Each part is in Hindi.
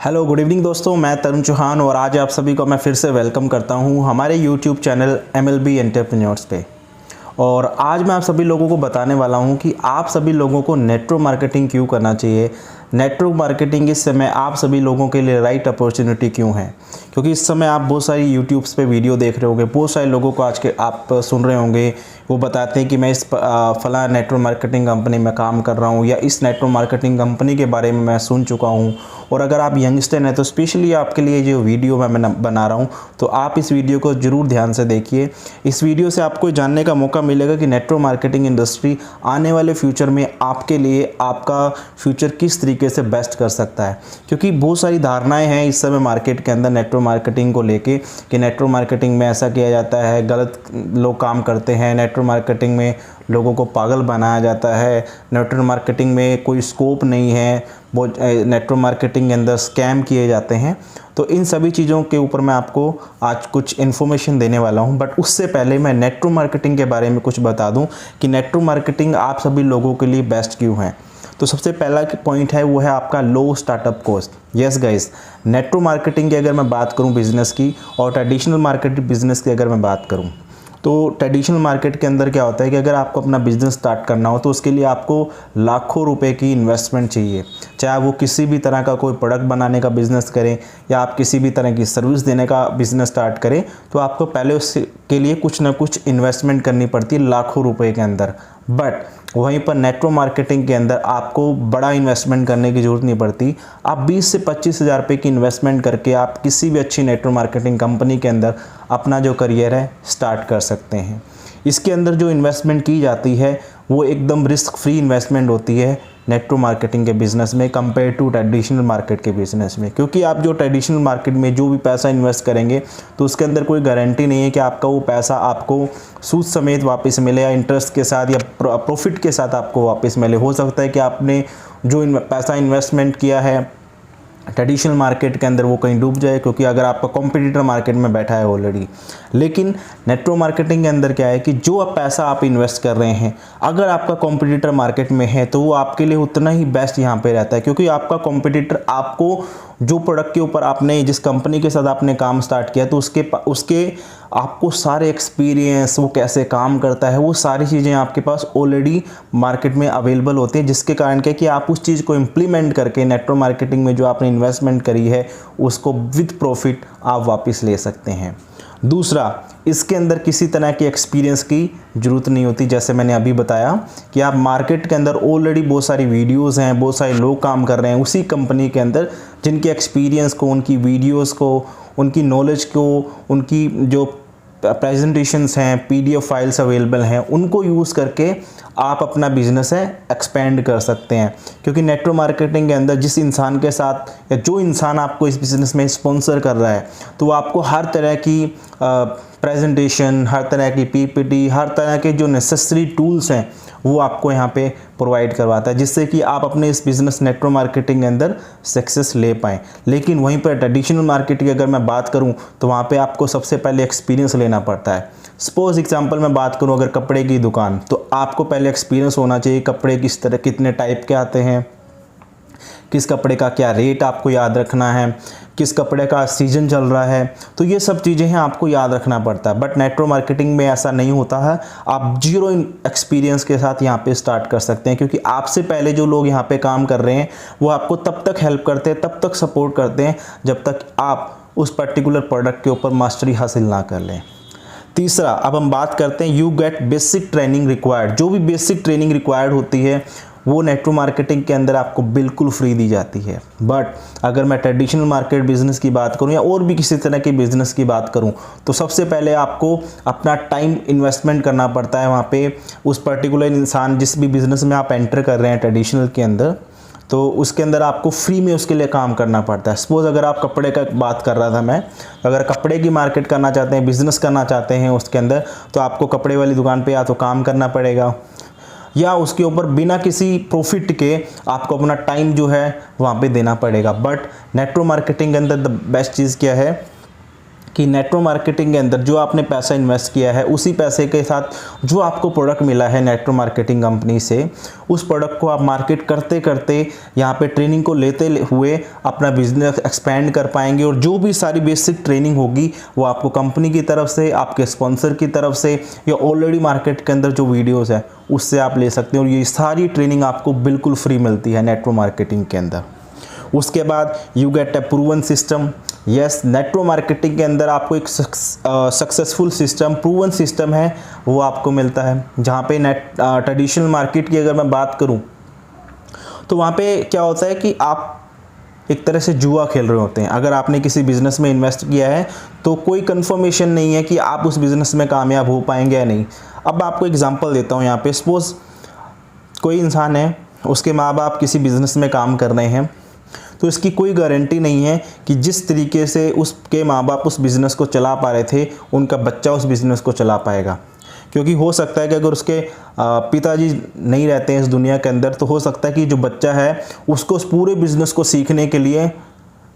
हेलो गुड इवनिंग दोस्तों, मैं तरुण चौहान और आज आप सभी को मैं फिर से वेलकम करता हूं हमारे यूट्यूब चैनल MLB एंटरप्रेन्योर्स पे। और आज मैं आप सभी लोगों को बताने वाला हूं कि आप सभी लोगों को नेटवर्क मार्केटिंग क्यों करना चाहिए। नेटवर्क मार्केटिंग इस समय आप सभी लोगों के लिए राइट अपॉर्चुनिटी क्यों है, क्योंकि इस समय आप बहुत सारी यूट्यूब्स पे वीडियो देख रहे होंगे, बहुत सारे लोगों को आज के आप सुन रहे होंगे, वो बताते हैं कि मैं इस फला नेटवर्क मार्केटिंग कंपनी में काम कर रहा हूँ या इस नेटवर्क मार्केटिंग कंपनी के बारे में मैं सुन चुका हूँ। और अगर आप यंगस्टर हैं तो स्पेशली आपके लिए जो वीडियो मैं बना रहा हूँ, तो आप इस वीडियो को ज़रूर ध्यान से देखिए। इस वीडियो से आपको जानने का मौका मिलेगा कि नेटवर्क मार्केटिंग इंडस्ट्री आने वाले फ्यूचर में आपके लिए आपका फ्यूचर किस तरीके से बेस्ट कर सकता है। क्योंकि बहुत सारी धारणाएं हैं इस समय मार्केट के अंदर नेटवर्क मार्केटिंग को लेके कि नेटवर्क मार्केटिंग में ऐसा किया जाता है, गलत लोग काम करते हैं, नेटवर्क मार्केटिंग में लोगों को पागल बनाया जाता है, नेटवर्क मार्केटिंग में कोई स्कोप नहीं है, बहुत नेटवर्क मार्केटिंग के अंदर स्कैम किए जाते हैं। तो इन सभी चीज़ों के ऊपर मैं आपको आज कुछ इन्फॉर्मेशन देने वाला हूं। बट उससे पहले मैं नेटवर्क मार्केटिंग के बारे में कुछ बता दूं कि नेटवर्क मार्केटिंग आप सभी लोगों के लिए बेस्ट क्यों है। तो सबसे पहला पॉइंट है वो है आपका low startup cost. Yes guys, network marketing की अगर मैं बात करूं बिजनेस की और ट्रेडिशनल मार्केट बिजनेस की अगर मैं बात करूं, तो ट्रेडिशनल मार्केट के अंदर क्या होता है कि अगर आपको अपना बिज़नेस स्टार्ट करना हो तो उसके लिए आपको लाखों रुपए की इन्वेस्टमेंट चाहिए। चाहे वो किसी भी तरह का कोई प्रोडक्ट बनाने का बिज़नेस करें या आप किसी भी तरह की सर्विस देने का बिज़नेस स्टार्ट करें, तो आपको पहले उसके लिए कुछ ना कुछ इन्वेस्टमेंट करनी पड़ती है लाखों रुपए के अंदर। बट वहीं पर नेटवर्क मार्केटिंग के अंदर आपको बड़ा इन्वेस्टमेंट करने की ज़रूरत नहीं पड़ती। आप 20 से 25 हज़ार रुपये की इन्वेस्टमेंट करके आप किसी भी अच्छी नेटवर्क मार्केटिंग कंपनी के अंदर अपना जो करियर है स्टार्ट कर सकते हैं। इसके अंदर जो इन्वेस्टमेंट की जाती है वो एकदम रिस्क फ्री इन्वेस्टमेंट होती है नेटवर्क मार्केटिंग के बिज़नेस में कंपेयर टू ट्रेडिशनल मार्केट के बिज़नेस में। क्योंकि आप जो ट्रेडिशनल मार्केट में जो भी पैसा इन्वेस्ट करेंगे तो उसके अंदर कोई गारंटी नहीं है कि आपका वो पैसा आपको सूद समेत वापस मिले या इंटरेस्ट के साथ या प्रॉफिट के साथ आपको वापस मिले। हो सकता है कि आपने जो पैसा इन्वेस्टमेंट किया है ट्रेडिशनल मार्केट के अंदर वो कहीं डूब जाए, क्योंकि अगर आपका कॉम्पिटिटर मार्केट में बैठा है ऑलरेडी। लेकिन नेटवर्क मार्केटिंग के अंदर क्या है कि जो आप पैसा आप इन्वेस्ट कर रहे हैं, अगर आपका कॉम्पिटिटर मार्केट में है तो वो आपके लिए उतना ही बेस्ट यहाँ पे रहता है। क्योंकि आपका कॉम्पिटिटर आपको जो प्रोडक्ट के ऊपर आपने जिस कंपनी के साथ आपने काम स्टार्ट किया तो उसके आपको सारे एक्सपीरियंस, वो कैसे काम करता है, वो सारी चीज़ें आपके पास ऑलरेडी मार्केट में अवेलेबल होती हैं। जिसके कारण क्या कि आप उस चीज़ को इम्प्लीमेंट करके नेटवर्क मार्केटिंग में जो आपने इन्वेस्टमेंट करी है उसको विद प्रॉफिट आप वापस ले सकते हैं। दूसरा, इसके अंदर किसी तरह की एक्सपीरियंस की ज़रूरत नहीं होती। जैसे मैंने अभी बताया कि आप मार्केट के अंदर ऑलरेडी बहुत सारी वीडियोस हैं, बहुत सारे लोग काम कर रहे हैं उसी कंपनी के अंदर, जिनके एक्सपीरियंस को, उनकी वीडियोस को, उनकी नॉलेज को, उनकी जो प्रेजेंटेशंस हैं, PDF फाइल्स अवेलेबल हैं, उनको यूज़ करके आप अपना बिजनेस है एक्सपेंड कर सकते हैं। क्योंकि नेटवर्क मार्केटिंग के अंदर जिस इंसान के साथ या जो इंसान आपको इस बिज़नेस में स्पॉन्सर कर रहा है, तो वो आपको हर तरह की प्रेजेंटेशन, हर तरह की PPT, हर तरह के जो नेसेसरी टूल्स हैं वो आपको यहाँ पे प्रोवाइड करवाता है, जिससे कि आप अपने इस बिज़नेस नेटवर्क मार्केटिंग के अंदर सक्सेस ले पाएँ। लेकिन वहीं पर ट्रेडिशनल मार्केट की अगर मैं बात करूँ तो वहाँ पे आपको सबसे पहले एक्सपीरियंस लेना पड़ता है। सपोज एग्जांपल मैं बात करूँ अगर कपड़े की दुकान, तो आपको पहले एक्सपीरियंस होना चाहिए कपड़े किस तरह, कितने टाइप के आते हैं, किस कपड़े का क्या रेट आपको याद रखना है, किस कपड़े का सीजन चल रहा है। तो ये सब चीज़ें हैं आपको याद रखना पड़ता है। बट नेटवर्क मार्केटिंग में ऐसा नहीं होता है। आप जीरो एक्सपीरियंस के साथ यहाँ पे स्टार्ट कर सकते हैं, क्योंकि आपसे पहले जो लोग यहाँ पे काम कर रहे हैं वो आपको तब तक हेल्प करते हैं, तब तक सपोर्ट करते हैं जब तक आप उस पर्टिकुलर प्रोडक्ट के ऊपर मास्टरी हासिल ना कर लें। तीसरा, अब हम बात करते हैं you get basic training required. जो भी बेसिक ट्रेनिंग रिक्वायर्ड होती है वो नेटवर्क मार्केटिंग के अंदर आपको बिल्कुल फ्री दी जाती है। बट अगर मैं ट्रेडिशनल मार्केट बिजनेस की बात करूं या और भी किसी तरह के बिजनेस की बात करूं, तो सबसे पहले आपको अपना टाइम इन्वेस्टमेंट करना पड़ता है वहाँ पे उस पर्टिकुलर इंसान, जिस भी बिज़नेस में आप एंटर कर रहे हैं ट्रेडिशनल के अंदर, तो उसके अंदर आपको फ्री में उसके लिए काम करना पड़ता है। सपोज़ अगर आप कपड़े का बात कर रहा था मैं, अगर कपड़े की मार्केट करना चाहते हैं, बिज़नेस करना चाहते हैं उसके अंदर, तो आपको कपड़े वाली दुकान पे या तो काम करना पड़ेगा या उसके ऊपर बिना किसी प्रॉफिट के आपको अपना टाइम जो है वहाँ पे देना पड़ेगा। बट नेटवर्क मार्केटिंग के अंदर द बेस्ट चीज़ क्या है कि नेटवर्क मार्केटिंग के अंदर जो आपने पैसा इन्वेस्ट किया है, उसी पैसे के साथ जो आपको प्रोडक्ट मिला है नेटवर्क मार्केटिंग कंपनी से, उस प्रोडक्ट को आप मार्केट करते करते यहाँ पे ट्रेनिंग को लेते हुए अपना बिजनेस एक्सपेंड कर पाएंगे। और जो भी सारी बेसिक ट्रेनिंग होगी वो आपको कंपनी की तरफ से, आपके स्पॉन्सर की तरफ से, या ऑलरेडी मार्केट के अंदर जो वीडियोज़ है उससे आप ले सकते हैं। और ये सारी ट्रेनिंग आपको बिल्कुल फ्री मिलती है नेटवर्क मार्केटिंग के अंदर। उसके बाद you get a proven system. Yes, network marketing के अंदर आपको एक सक्सेसफुल सिस्टम, प्रूवन सिस्टम है, वो आपको मिलता है। जहाँ पे ट्रेडिशनल मार्केट की अगर मैं बात करूँ तो वहाँ पे क्या होता है कि आप एक तरह से जुआ खेल रहे होते हैं। अगर आपने किसी बिज़नेस में इन्वेस्ट किया है तो कोई कंफर्मेशन नहीं है कि आप उस बिज़नेस में कामयाब हो पाएंगे या नहीं। अब आपको एग्जांपल देता हूँ यहाँ पे। सपोज़ कोई इंसान है, उसके माँ बाप किसी बिज़नेस में काम कर रहे हैं, तो इसकी कोई गारंटी नहीं है कि जिस तरीके से उसके माँ बाप उस बिज़नेस को चला पा रहे थे, उनका बच्चा उस बिज़नेस को चला पाएगा। क्योंकि हो सकता है कि अगर उसके पिताजी नहीं रहते हैं इस दुनिया के अंदर, तो हो सकता है कि जो बच्चा है उसको उस पूरे बिज़नेस को सीखने के लिए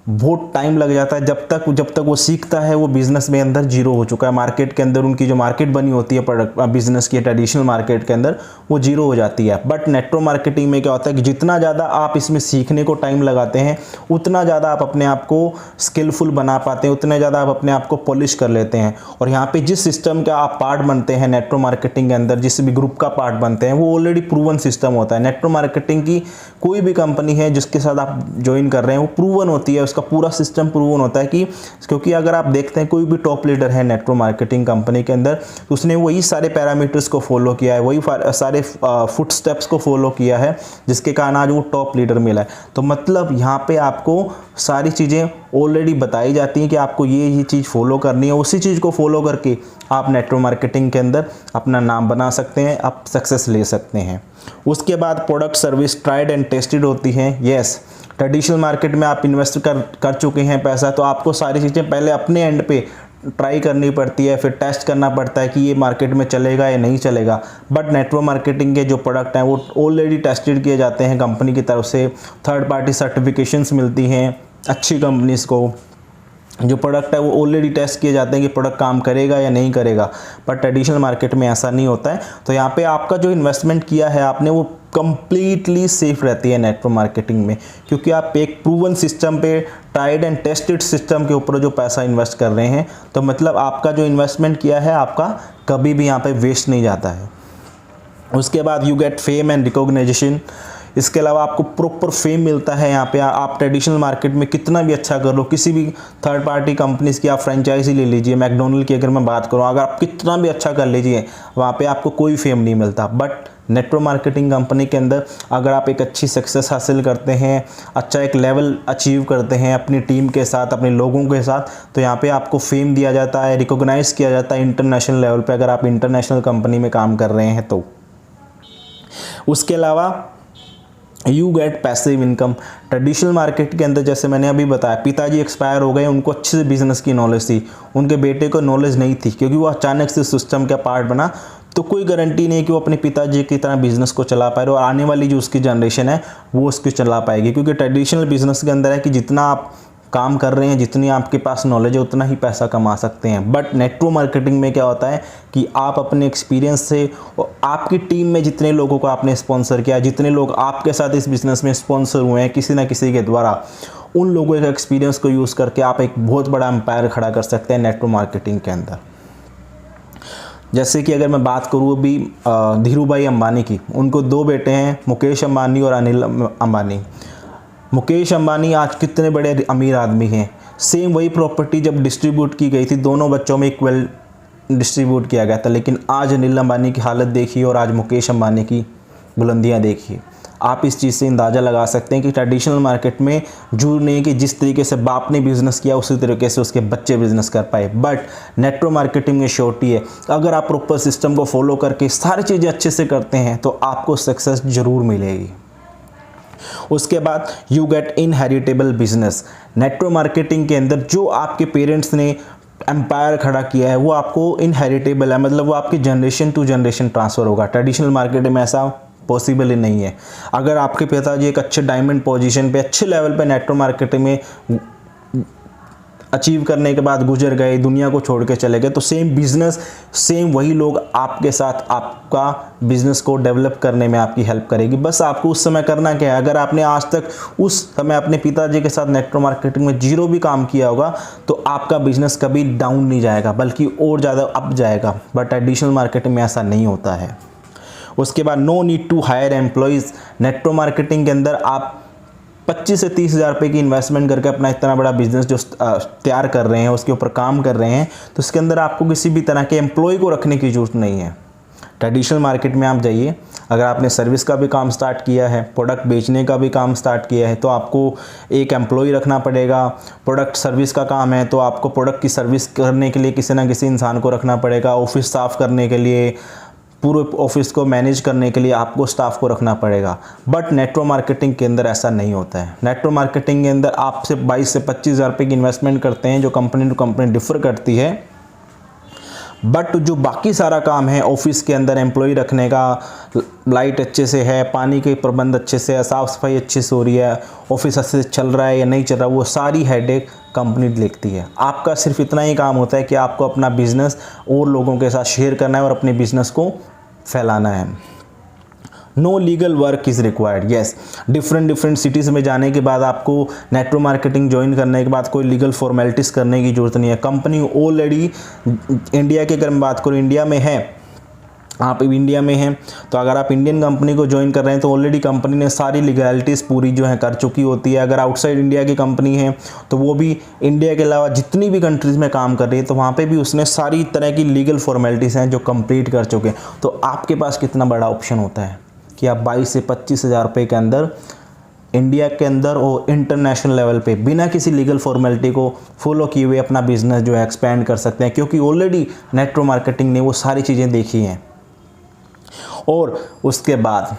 बहुत टाइम लग जाता है। जब तक वो सीखता है वो बिज़नेस में अंदर जीरो हो चुका है। मार्केट के अंदर उनकी जो मार्केट बनी होती है प्रोडक्ट बिज़नेस की, ट्रेडिशनल मार्केट के अंदर वो जीरो हो जाती है। बट नेटवर्क मार्केटिंग में क्या होता है कि जितना ज़्यादा आप इसमें सीखने को टाइम लगाते हैं, उतना ज़्यादा आप अपने आप को स्किलफुल बना पाते हैं, उतना ज़्यादा आप अपने आप को पॉलिश कर लेते हैं। और यहाँ पे जिस सिस्टम का आप पार्ट बनते हैं नेटवर्क मार्केटिंग के अंदर, जिस भी ग्रुप का पार्ट बनते हैं, वो ऑलरेडी प्रूवन सिस्टम होता है। नेटवर्क मार्केटिंग की कोई भी कंपनी है जिसके साथ आप ज्वाइन कर रहे हैं वो प्रूवन होती है, उसका पूरा सिस्टम प्रूवन होता है। कि क्योंकि अगर आप देखते हैं कोई भी टॉप लीडर है नेटवर्क मार्केटिंग कंपनी के अंदर, तो उसने वही सारे पैरामीटर्स को फॉलो किया है, वही सारे फुट स्टेप्स को फॉलो किया है, जिसके कारण आज वो टॉप लीडर मिला है। तो मतलब यहाँ पे आपको सारी चीज़ें ऑलरेडी बताई जाती हैं कि आपको ये चीज़ फॉलो करनी है। उसी चीज़ को फॉलो करके आप नेटवर्क मार्केटिंग के अंदर अपना नाम बना सकते हैं, आप सक्सेस ले सकते हैं। उसके बाद product service tried and tested होती हैं। यस, ट्रेडिशनल मार्केट में आप इन्वेस्ट कर चुके हैं पैसा, तो आपको सारी चीज़ें पहले अपने एंड पे ट्राई करनी पड़ती है, फिर टेस्ट करना पड़ता है कि ये मार्केट में चलेगा या नहीं चलेगा। बट नेटवर्क मार्केटिंग के जो प्रोडक्ट हैं वो ऑलरेडी टेस्टेड किए जाते हैं कंपनी की तरफ से, थर्ड पार्टी सर्टिफिकेशंस मिलती हैं अच्छी कंपनीज़ को। जो प्रोडक्ट है वो ऑलरेडी टेस्ट किए जाते हैं कि प्रोडक्ट काम करेगा या नहीं करेगा। पर ट्रेडिशनल मार्केट में ऐसा नहीं होता है। तो यहाँ पे आपका जो इन्वेस्टमेंट किया है आपने, वो कंप्लीटली सेफ रहती है नेटवर्क मार्केटिंग में, क्योंकि आप एक प्रूवन सिस्टम पे, ट्राइड एंड टेस्टेड सिस्टम के ऊपर जो पैसा इन्वेस्ट कर रहे हैं, तो मतलब आपका जो इन्वेस्टमेंट किया है आपका कभी भी यहाँ पे वेस्ट नहीं जाता है। उसके बाद you get fame and recognition. इसके अलावा आपको प्रॉपर फेम मिलता है यहाँ पे। आप ट्रेडिशनल मार्केट में कितना भी अच्छा कर लो, किसी भी थर्ड पार्टी कंपनीज़ की आप फ्रेंचाइजी ले लीजिए, मैकडोनल्ड की अगर मैं बात करूँ, अगर आप कितना भी अच्छा कर लीजिए, वहाँ पे आपको कोई फेम नहीं मिलता। बट नेटवर्क मार्केटिंग कंपनी के अंदर अगर आप एक अच्छी सक्सेस हासिल करते हैं, अच्छा एक लेवल अचीव करते हैं अपनी टीम के साथ, अपने लोगों के साथ, तो यहाँ पे आपको फेम दिया जाता है, रिकॉग्नाइज़ किया जाता है इंटरनेशनल लेवल पे, अगर आप इंटरनेशनल कंपनी में काम कर रहे हैं तो। उसके अलावा you get passive income. Traditional market के अंदर जैसे मैंने अभी बताया, पिताजी एक्सपायर हो गए, उनको अच्छे से बिजनेस की नॉलेज थी, उनके बेटे को नॉलेज नहीं थी, क्योंकि वो अचानक से सिस्टम का पार्ट बना, तो कोई गारंटी नहीं है कि वो अपने पिताजी की तरह बिजनेस को चला पाए और आने वाली जो उसकी जनरेशन है वो उसको चला पाएगी। क्योंकि ट्रेडिशनल बिजनेस के अंदर है कि जितना आप काम कर रहे हैं, जितनी आपके पास नॉलेज है, उतना ही पैसा कमा सकते हैं। बट नेटवर्क मार्केटिंग में क्या होता है कि आप अपने एक्सपीरियंस से, और आपकी टीम में जितने लोगों को आपने स्पॉन्सर किया, जितने लोग आपके साथ इस बिज़नेस में स्पॉन्सर हुए हैं किसी ना किसी के द्वारा, उन लोगों के एक्सपीरियंस को यूज़ करके आप एक बहुत बड़ा एम्पायर खड़ा कर सकते हैं नेटवर्क मार्केटिंग के अंदर। जैसे कि अगर मैं बात करूँ अभी धीरूभाई अंबानी की, उनको 2 बेटे हैं, मुकेश अंबानी और अनिल अंबानी। मुकेश अंबानी आज कितने बड़े अमीर आदमी हैं। सेम वही प्रॉपर्टी जब डिस्ट्रीब्यूट की गई थी, दोनों बच्चों में इक्वल डिस्ट्रीब्यूट किया गया था, लेकिन आज अनिल अंबानी की हालत देखिए और आज मुकेश अंबानी की बुलंदियां देखिए। आप इस चीज़ से अंदाज़ा लगा सकते हैं कि ट्रेडिशनल मार्केट में जरूर नहीं कि जिस तरीके से बाप ने बिज़नेस किया उसी तरीके से उसके बच्चे बिज़नेस कर पाए। बट नेटवर्क मार्केटिंग में श्योरिटी है, अगर आप प्रॉपर सिस्टम को फॉलो करके सारी चीज़ें अच्छे से करते हैं तो आपको सक्सेस ज़रूर मिलेगी। उसके बाद you gate inheritable business. Network marketing के अंदर जो आपके पेरेंट्स ने एम्पायर खड़ा किया है वो आपको इनहेरिटेबल है, मतलब वो आपकी जनरेशन टू जनरेशन ट्रांसफ़र होगा। ट्रेडिशनल मार्केट में ऐसा पॉसिबल ही नहीं है। अगर आपके पिताजी एक अच्छे डायमंड पोजीशन पे, अच्छे लेवल पे नेटवर्क मार्केटिंग में अचीव करने के बाद गुजर गए, दुनिया को छोड़ के चले गए, तो सेम बिजनेस, सेम वही लोग आपके साथ आपका बिजनेस को डेवलप करने में आपकी हेल्प करेगी। बस आपको उस समय करना क्या है, अगर आपने आज तक उस समय अपने पिताजी के साथ नेटवर्क मार्केटिंग में जीरो भी काम किया होगा तो आपका बिजनेस कभी डाउन नहीं जाएगा बल्कि और ज़्यादा अप जाएगा। बट ट्रेडिशनल मार्केटिंग में ऐसा नहीं होता है। उसके बाद no need to hire employees. Network marketing के अंदर आप 25 से 30 हज़ार रुपये की इन्वेस्टमेंट करके अपना इतना बड़ा बिजनेस जो तैयार कर रहे हैं, उसके ऊपर काम कर रहे हैं, तो इसके अंदर आपको किसी भी तरह के एम्प्लॉय को रखने की ज़रूरत नहीं है। ट्रेडिशनल मार्केट में आप जाइए, अगर आपने सर्विस का भी काम स्टार्ट किया है, प्रोडक्ट बेचने का भी काम स्टार्ट किया है, तो आपको एक एम्प्लॉय रखना पड़ेगा। प्रोडक्ट सर्विस का काम है तो आपको प्रोडक्ट की सर्विस करने के लिए किसी ना किसी इंसान को रखना पड़ेगा। ऑफिस साफ़ करने के लिए, पूरे ऑफिस को मैनेज करने के लिए आपको स्टाफ को रखना पड़ेगा। बट नेटवर्क मार्केटिंग के अंदर ऐसा नहीं होता है। नेटवर्क मार्केटिंग के अंदर आप सिर्फ 22 से 25 हज़ार रुपये की इन्वेस्टमेंट करते हैं, जो कंपनी टू कंपनी डिफर करती है। बट जो बाकी सारा काम है ऑफिस के अंदर, एम्प्लॉय रखने का, लाइट अच्छे से है, पानी के प्रबंध अच्छे से है, साफ़ सफाई अच्छे से हो रही है, ऑफिस अच्छे से चल रहा है या नहीं चल रहा, वो सारी हेडेक कंपनी देखती है। आपका सिर्फ इतना ही काम होता है कि आपको अपना बिजनेस और लोगों के साथ शेयर करना है और अपने बिजनेस को फैलाना है। No legal work is required. Yes, different cities में जाने के बाद आपको नेटवर्क मार्केटिंग ज्वाइन करने के बाद कोई लीगल फॉर्मेलिटीज़ करने की ज़रूरत नहीं है। कंपनी ऑलरेडी इंडिया की अगर मैं बात करूँ, इंडिया में है, आप इंडिया में हैं तो अगर आप इंडियन कंपनी को ज्वाइन कर रहे हैं तो ऑलरेडी कंपनी ने सारी लीगैलिटीज़ पूरी जो है कर चुकी होती है। अगर आउटसाइड इंडिया की कंपनी है तो वो भी इंडिया के अलावा जितनी भी कंट्रीज़ में काम कर रही है तो वहाँ पे भी उसने सारी तरह की लीगल फॉर्मेलिटीज़ हैं जो कंप्लीट कर चुके हैं। तो आपके पास कितना बड़ा ऑप्शन होता है कि आप 22 से 25 हज़ार रुपये के अंदर इंडिया के अंदर और इंटरनेशनल लेवल पे बिना किसी लीगल फॉर्मेलिटी को फॉलो किए हुए अपना बिजनेस जो है एक्सपेंड कर सकते हैं, क्योंकि ऑलरेडी नेटवर्क मार्केटिंग ने वो सारी चीज़ें देखी हैं। और उसके बाद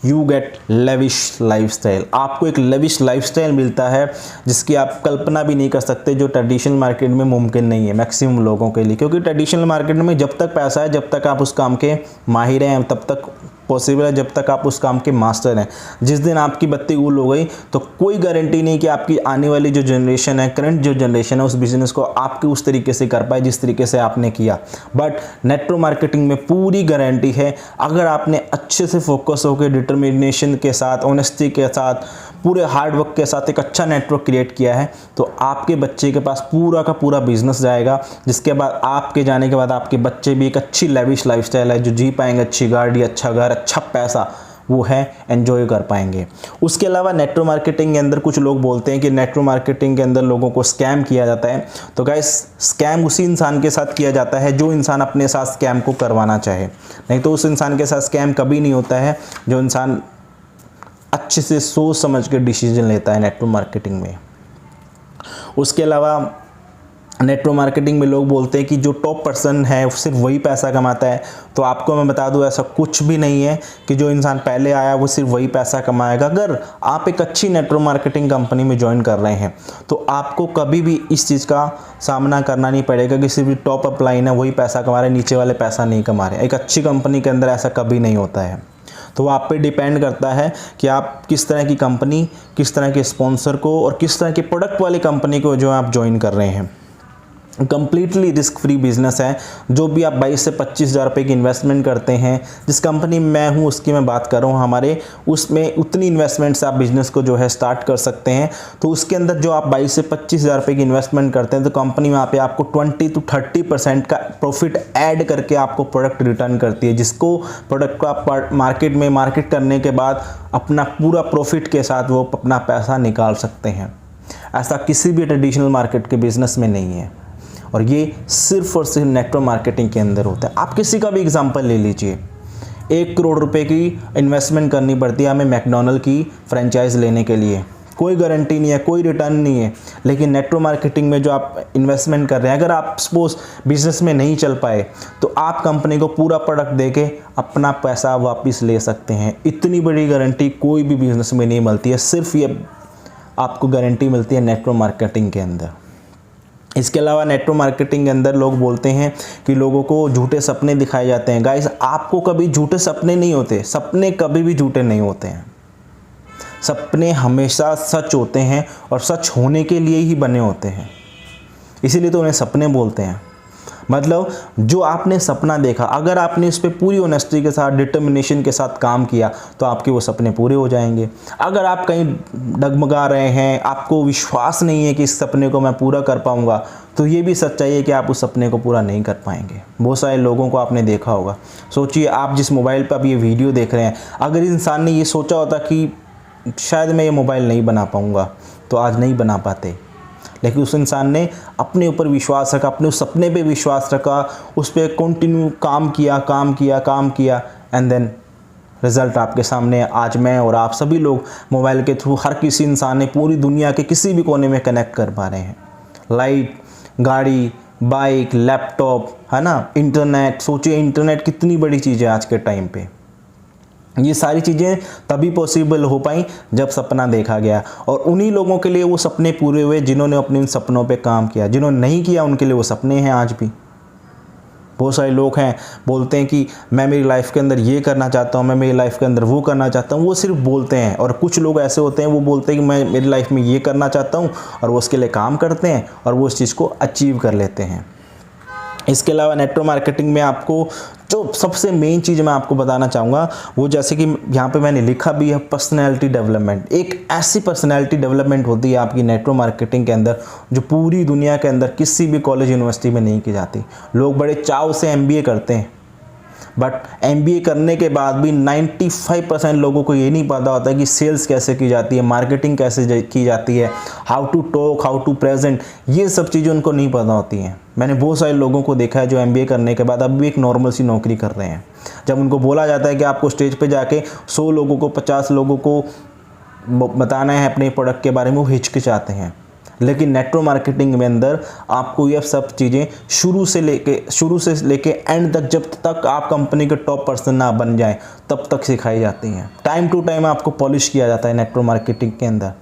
यू गेट लेविश लाइफस्टाइल। आपको एक लेविश लाइफस्टाइल मिलता है जिसकी आप कल्पना भी नहीं कर सकते, जो ट्रेडिशनल मार्केट में मुमकिन नहीं है मैक्सिमम लोगों के लिए। क्योंकि ट्रेडिशनल मार्केट में जब तक पैसा है, जब तक आप उस काम के माहिर हैं, तब तक पॉसिबल है, जब तक आप उस काम के मास्टर हैं। जिस दिन आपकी बत्ती गुल हो गई तो कोई गारंटी नहीं कि आपकी आने वाली जो जनरेशन है, करंट जो जनरेशन है, उस बिज़नेस को आपके उस तरीके से कर पाए जिस तरीके से आपने किया। बट नेटवर्क मार्केटिंग में पूरी गारंटी है, अगर आपने अच्छे से फोकस होकर डिटर्मिनेशन के साथ, ऑनेस्टी के साथ, पूरे हार्डवर्क के साथ एक अच्छा नेटवर्क क्रिएट किया है तो आपके बच्चे के पास पूरा का पूरा बिजनेस जाएगा, जिसके बाद आपके जाने के बाद आपके बच्चे भी एक अच्छी लेविश लाइफस्टाइल है जो जी पाएंगे, अच्छी गाड़ी, अच्छा घर, अच्छा पैसा वो है एंजॉय कर पाएंगे। उसके अलावा नेटवर्क मार्केटिंग के अंदर कुछ लोग बोलते हैं कि नेटवर्क मार्केटिंग के अंदर लोगों को स्कैम किया जाता है। तो गाइस, स्कैम उसी इंसान के साथ किया जाता है जो इंसान अपने साथ स्कैम को करवाना चाहे, नहीं तो उस इंसान के साथ स्कैम कभी नहीं होता है जो इंसान अच्छे से सोच समझ के डिसीजन लेता है नेटवर्क मार्केटिंग में। उसके अलावा नेटवर्क मार्केटिंग में लोग बोलते हैं कि जो टॉप पर्सन है सिर्फ वही पैसा कमाता है। तो आपको मैं बता दूं, ऐसा कुछ भी नहीं है कि जो इंसान पहले आया वो सिर्फ वही पैसा कमाएगा। अगर आप एक अच्छी नेटवर्क मार्केटिंग कंपनी में ज्वाइन कर रहे हैं तो आपको कभी भी इस चीज़ का सामना करना नहीं पड़ेगा कि सिर्फ टॉप अप लाइन है वही पैसा कमा रहे हैं, नीचे वाले पैसा नहीं कमा रहे। एक अच्छी कंपनी के अंदर ऐसा कभी नहीं होता है। तो आप पे डिपेंड करता है कि आप किस तरह की कंपनी, किस तरह के स्पॉन्सर को और किस तरह के प्रोडक्ट वाली कंपनी को जो आप ज्वाइन कर रहे हैं। कंप्लीटली रिस्क फ्री बिजनेस है। जो भी आप 22 से 25 हज़ार रुपये की इन्वेस्टमेंट करते हैं, जिस कंपनी में मैं हूँ उसकी मैं बात कर रहा हूँ, हमारे उसमें उतनी इन्वेस्टमेंट से आप बिज़नेस को जो है स्टार्ट कर सकते हैं। तो उसके अंदर जो आप 22 से 25 हज़ार रुपये की इन्वेस्टमेंट करते हैं तो कंपनी वहाँ पे आपको 20 to 30% का प्रॉफिट ऐड करके आपको प्रोडक्ट रिटर्न करती है, जिसको प्रोडक्ट को आप मार्केट में मार्केट करने के बाद अपना पूरा प्रॉफिट के साथ वो अपना पैसा निकाल सकते हैं। ऐसा किसी भी ट्रेडिशनल मार्केट के बिज़नेस में नहीं है और ये सिर्फ और सिर्फ नेटवर्क मार्केटिंग के अंदर होता है। आप किसी का भी एग्जांपल ले लीजिए, 1 करोड़ रुपए की इन्वेस्टमेंट करनी पड़ती है हमें मैकडॉनल्ड की फ्रेंचाइज लेने के लिए, कोई गारंटी नहीं है, कोई रिटर्न नहीं है। लेकिन नेटवर्क मार्केटिंग में जो आप इन्वेस्टमेंट कर रहे हैं, अगर आप सपोज बिजनेस में नहीं चल पाए तो आप कंपनी को पूरा प्रोडक्ट देके अपना पैसा वापस ले सकते हैं। इतनी बड़ी गारंटी कोई भी बिजनेस में नहीं मिलती है, सिर्फ ये आपको गारंटी मिलती है नेटवर्क मार्केटिंग के अंदर। इसके अलावा नेटवर्क मार्केटिंग के अंदर लोग बोलते हैं कि लोगों को झूठे सपने दिखाए जाते हैं। गाइस, आपको कभी झूठे सपने नहीं होते, सपने कभी भी झूठे नहीं होते हैं। सपने हमेशा सच होते हैं और सच होने के लिए ही बने होते हैं। इसीलिए तो उन्हें सपने बोलते हैं। मतलब जो आपने सपना देखा, अगर आपने उस पर पूरी ऑनेस्टी के साथ, डिटर्मिनेशन के साथ काम किया तो आपके वो सपने पूरे हो जाएंगे। अगर आप कहीं डगमगा रहे हैं, आपको विश्वास नहीं है कि इस सपने को मैं पूरा कर पाऊंगा, तो ये भी सच्चाई है कि आप उस सपने को पूरा नहीं कर पाएंगे। बहुत सारे लोगों को आपने देखा होगा। सोचिए, आप जिस मोबाइल पर अब ये वीडियो देख रहे हैं, अगर इंसान ने ये सोचा होता कि शायद मैं ये मोबाइल नहीं बना पाऊँगा, तो आज नहीं बना पाते। लेकिन उस इंसान ने अपने ऊपर विश्वास रखा, अपने उस सपने पे विश्वास रखा, उस पर कंटिन्यू काम किया एंड देन रिज़ल्ट आपके सामने। आज मैं और आप सभी लोग मोबाइल के थ्रू हर किसी इंसान ने पूरी दुनिया के किसी भी कोने में कनेक्ट कर पा रहे हैं। लाइट, गाड़ी, बाइक, लैपटॉप, है ना, इंटरनेट। सोचिए इंटरनेट कितनी बड़ी चीज़ है आज के टाइम पे। ये सारी चीज़ें तभी पॉसिबल हो पाई जब सपना देखा गया, और उन्हीं लोगों के लिए वो सपने पूरे हुए जिन्होंने अपने उन सपनों पे काम किया। जिन्होंने नहीं किया उनके लिए वो सपने हैं आज भी। बहुत सारे लोग हैं बोलते हैं कि मैं मेरी लाइफ के अंदर ये करना चाहता हूँ, मैं मेरी लाइफ के अंदर वो करना चाहता हूँ, वो सिर्फ बोलते हैं। और कुछ लोग ऐसे होते हैं वो बोलते हैं कि मैं मेरी लाइफ में ये करना चाहता हूँ, और वो उसके लिए काम करते हैं और वो उस चीज़ को अचीव कर लेते हैं। इसके अलावा नेटवर्क मार्केटिंग में आपको जो सबसे मेन चीज़ मैं आपको बताना चाहूँगा, वो जैसे कि यहाँ पे मैंने लिखा भी है, पर्सनैलिटी डेवलपमेंट। एक ऐसी पर्सनैलिटी डेवलपमेंट होती है आपकी नेटवर्क मार्केटिंग के अंदर जो पूरी दुनिया के अंदर किसी भी कॉलेज यूनिवर्सिटी में नहीं की जाती। लोग बड़े चाव से MBA करते हैं, बट MBA करने के बाद भी 95% लोगों को ये नहीं पता होता कि सेल्स कैसे की जाती है, मार्केटिंग कैसे की जाती है, how to talk, how to present, ये सब चीज़ें उनको नहीं पता होती हैं। मैंने बहुत सारे लोगों को देखा है जो MBA करने के बाद अब भी एक नॉर्मल सी नौकरी कर रहे हैं। जब उनको बोला जाता है कि आपको स्टेज पे जाके 100 लोगों को, 50 लोगों को बताना है अपने प्रोडक्ट के बारे में, वो हिचकिचाते हैं। लेकिन नेटवर्क मार्केटिंग में अंदर आपको ये सब चीज़ें शुरू से लेके एंड तक, जब तक आप कंपनी के टॉप पर्सन ना बन जाएं, तब तक सिखाई जाती हैं। टाइम टू टाइम आपको पॉलिश किया जाता है नेटवर्क मार्केटिंग के अंदर।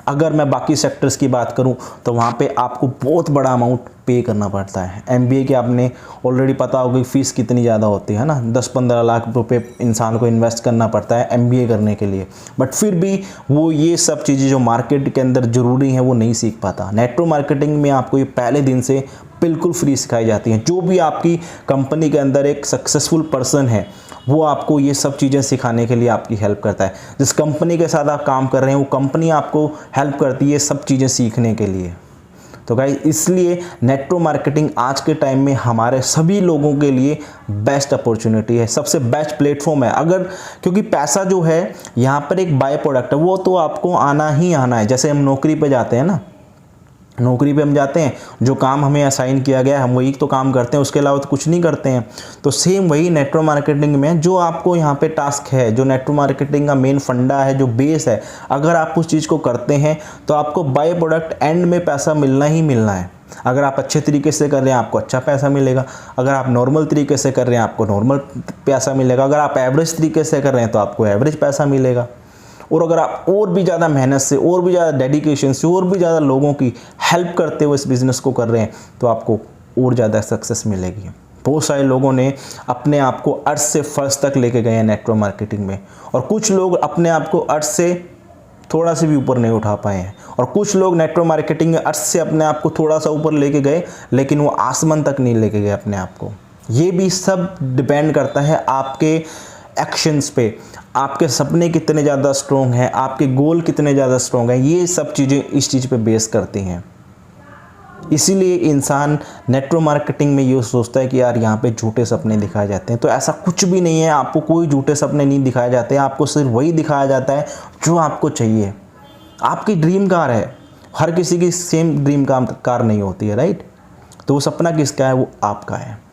अगर मैं बाकी सेक्टर्स की बात करूं तो वहाँ पे आपको बहुत बड़ा अमाउंट पे करना पड़ता है। MBA के आपने ऑलरेडी पता होगा कि फ़ीस कितनी ज़्यादा होती है ना, 10-15 लाख रुपए इंसान को इन्वेस्ट करना पड़ता है MBA करने के लिए। बट फिर भी वो ये सब चीज़ें जो मार्केट के अंदर ज़रूरी हैं वो नहीं सीख पाता। नेटवर्क मार्केटिंग में आपको ये पहले दिन से बिल्कुल फ्री सिखाई जाती हैं। जो भी आपकी कंपनी के अंदर एक सक्सेसफुल पर्सन है, वो आपको ये सब चीज़ें सिखाने के लिए आपकी हेल्प करता है। जिस कंपनी के साथ आप काम कर रहे हैं वो कंपनी आपको हेल्प करती है सब चीज़ें सीखने के लिए। तो गाइस, इसलिए नेटवर्क मार्केटिंग आज के टाइम में हमारे सभी लोगों के लिए बेस्ट अपॉर्चुनिटी है, सबसे बेस्ट प्लेटफॉर्म है। अगर, क्योंकि पैसा जो है यहाँ पर एक बाय प्रोडक्ट है, वो तो आपको आना ही आना है। जैसे हम नौकरी पे जाते हैं ना, नौकरी पे हम जाते हैं, जो काम हमें असाइन किया गया है हम वही तो काम करते हैं, उसके अलावा तो कुछ नहीं करते हैं। तो सेम वही नेटवर्क मार्केटिंग में जो आपको यहाँ पे टास्क है, जो नेटवर्क मार्केटिंग का मेन फंडा है, जो बेस है, अगर आप उस चीज़ को करते हैं तो आपको बाय प्रोडक्ट एंड में पैसा मिलना ही मिलना है। अगर आप अच्छे तरीके से कर रहे हैं आपको अच्छा पैसा मिलेगा, अगर आप नॉर्मल तरीके से कर रहे हैं आपको नॉर्मल पैसा मिलेगा, अगर आप एवरेज तरीके से कर रहे हैं तो आपको एवरेज पैसा मिलेगा। और अगर आप और भी ज़्यादा मेहनत से, और भी ज़्यादा डेडिकेशन से, और भी ज़्यादा लोगों की हेल्प करते हुए इस बिज़नेस को कर रहे हैं तो आपको और ज़्यादा सक्सेस मिलेगी। बहुत सारे लोगों ने अपने आप को अर्थ से फर्श तक लेके गए हैं नेटवर्क मार्केटिंग में, और कुछ लोग अपने आप को अर्थ से थोड़ा से भी ऊपर नहीं उठा पाए हैं, और कुछ लोग नेटवर्क मार्केटिंग में अर्थ से अपने आप को थोड़ा सा ऊपर लेके गए लेकिन वो आसमान तक नहीं लेके गए अपने आप को। ये भी सब डिपेंड करता है आपके एक्शंस पे, आपके सपने कितने ज़्यादा स्ट्रॉन्ग हैं, आपके गोल कितने ज़्यादा स्ट्रॉन्ग हैं। ये सब चीज़ें इस चीज़ पे बेस करती हैं। इसीलिए इंसान नेटवर्क मार्केटिंग में ये सोचता है कि यार यहाँ पे झूठे सपने दिखाए जाते हैं। तो ऐसा कुछ भी नहीं है, आपको कोई झूठे सपने नहीं दिखाए जाते, आपको सिर्फ वही दिखाया जाता है जो आपको चाहिए। आपकी ड्रीम कार है, हर किसी की सेम ड्रीम कार नहीं होती है, राइट। तो वो सपना किसका है, वो आपका है।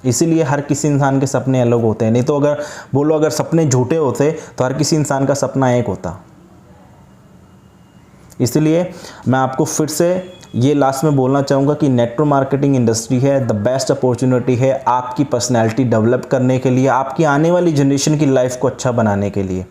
इसीलिए हर किसी इंसान के सपने अलग होते हैं। नहीं तो अगर बोलो अगर सपने झूठे होते तो हर किसी इंसान का सपना एक होता। इसलिए मैं आपको फिर से ये लास्ट में बोलना चाहूँगा कि नेटवर्क मार्केटिंग इंडस्ट्री है द बेस्ट अपॉर्चुनिटी है आपकी पर्सनैलिटी डेवलप करने के लिए, आपकी आने वाली जनरेशन की लाइफ को अच्छा बनाने के लिए।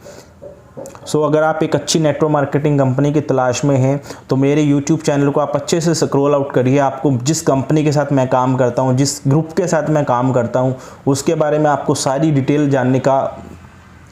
सो अगर आप एक अच्छी नेटवर्क मार्केटिंग कंपनी की तलाश में हैं तो मेरे YouTube चैनल को आप अच्छे से स्क्रॉल आउट करिए। आपको जिस कंपनी के साथ मैं काम करता हूं, जिस ग्रुप के साथ मैं काम करता हूं, उसके बारे में आपको सारी डिटेल जानने का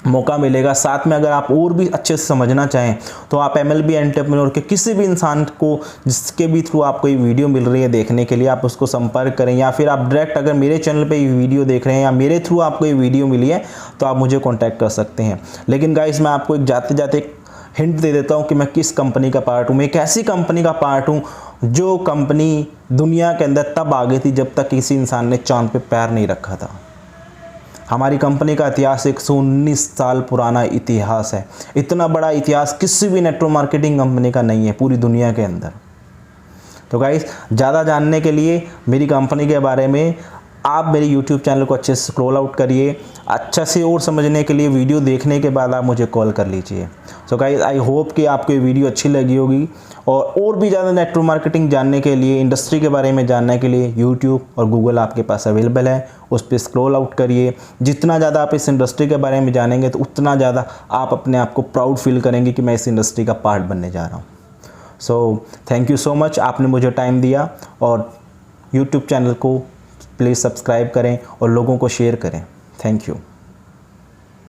मौका मिलेगा। साथ में अगर आप और भी अच्छे से समझना चाहें तो आप MLB एंटरप्रेन्योर के किसी भी इंसान को जिसके भी थ्रू आपको ये वीडियो मिल रही है देखने के लिए, आप उसको संपर्क करें, या फिर आप डायरेक्ट अगर मेरे चैनल पे ये वीडियो देख रहे हैं या मेरे थ्रू आपको ये वीडियो मिली है तो आप मुझे कॉन्टैक्ट कर सकते हैं। लेकिन गाइस मैं आपको एक जाते जाते हिंट दे देता हूँ कि मैं किस कंपनी का पार्ट हूँ। मैं एक ऐसी कंपनी का पार्ट हूँ जो कंपनी दुनिया के अंदर तब आ गई थी जब तक किसी इंसान ने चांद पे पैर नहीं रखा था। हमारी कंपनी का इतिहास 119 साल पुराना इतिहास है। इतना बड़ा इतिहास किसी भी नेटवर्क मार्केटिंग कंपनी का नहीं है पूरी दुनिया के अंदर। तो गाइस ज़्यादा जानने के लिए मेरी कंपनी के बारे में आप मेरे YouTube चैनल को अच्छे से स्क्रॉल आउट करिए। अच्छा से और समझने के लिए वीडियो देखने के बाद आप मुझे कॉल कर लीजिए। सो गाइस आई होप कि आपको ये वीडियो अच्छी लगी होगी, और भी ज़्यादा नेटवर्क मार्केटिंग जानने के लिए, इंडस्ट्री के बारे में जानने के लिए YouTube और Google आपके पास अवेलेबल है। उस पर स्क्रॉल आउट करिए। जितना ज़्यादा आप इस इंडस्ट्री के बारे में जानेंगे तो उतना ज़्यादा आप अपने आप को प्राउड फील करेंगे कि मैं इस इंडस्ट्री का पार्ट बनने जा रहा हूँ। So thank you so much, आपने मुझे टाइम दिया, और YouTube चैनल को प्लीज़ सब्सक्राइब करें और लोगों को शेयर करें। Thank you.